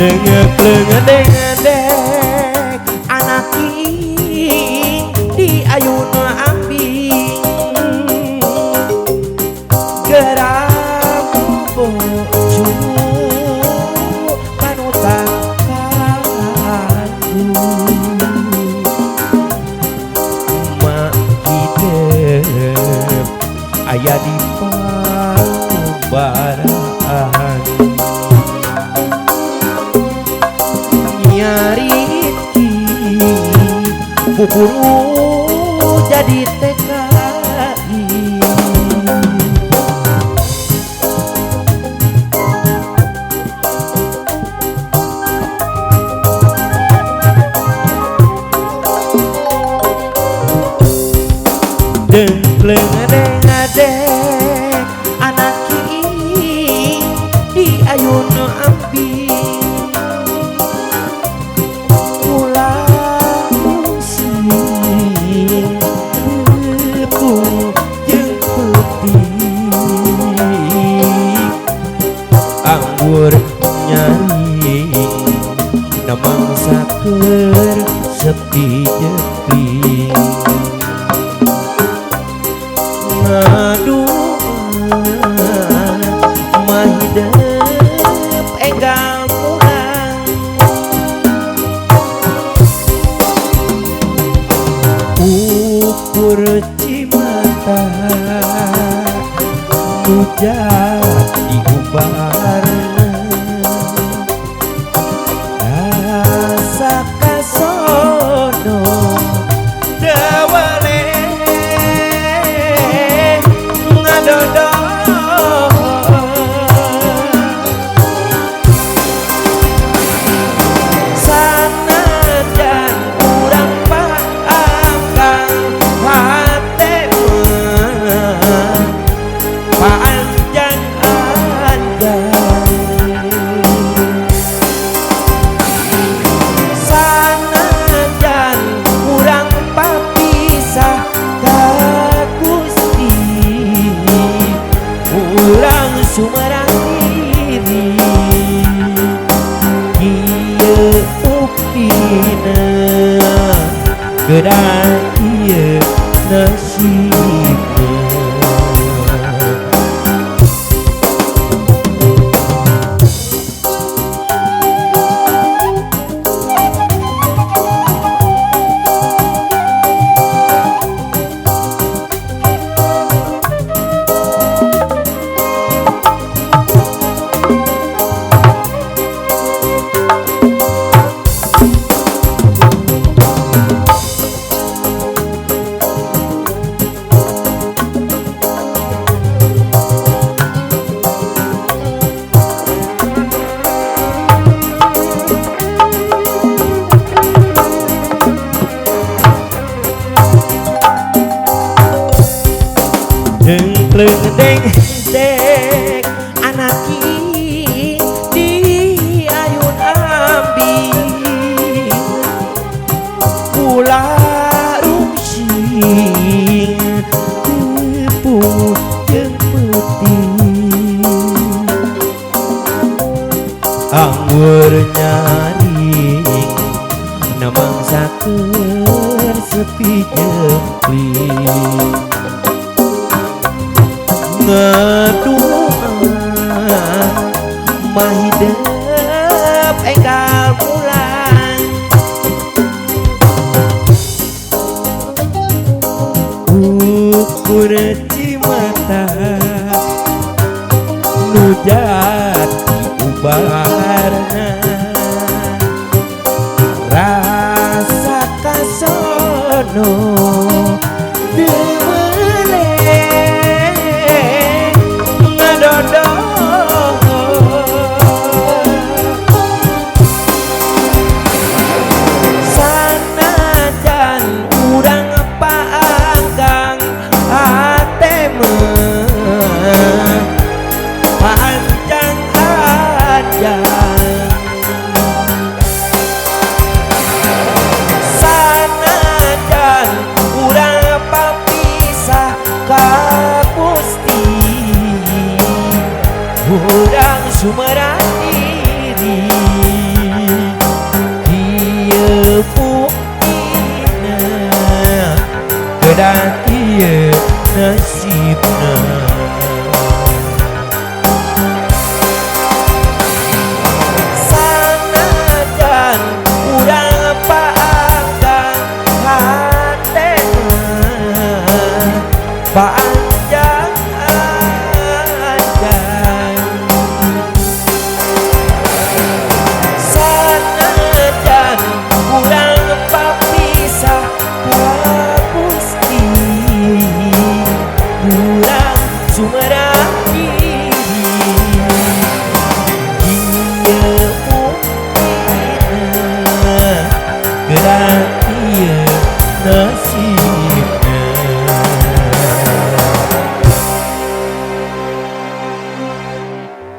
Lengek-lengedek anak king di ayuna ambing geram bojo panutan kaku mak hidup aya di pambaraan nyariki buburu jadi TKI Dengkleng-deng-deng anak king di ayuna ambing anggur nyari namang saker sepi jepi ngaduh mah hidup enggal pulang ukur cimata hujan diubarna rasa kasono dewale ngadodo sanajan urang paangkang hate panjang sanajan urang papisah ka Gusti urang sumerang diri ieu upina gedan ieu nasibna Dengkleng-deng anak king di ayun ambing kula rungsing tepung jeung peuting anggur nyaring namang saker sepi jepling ngaduh mah hidup enggal pulang ukur cimata nu jadi ubarna rasa kasono daki na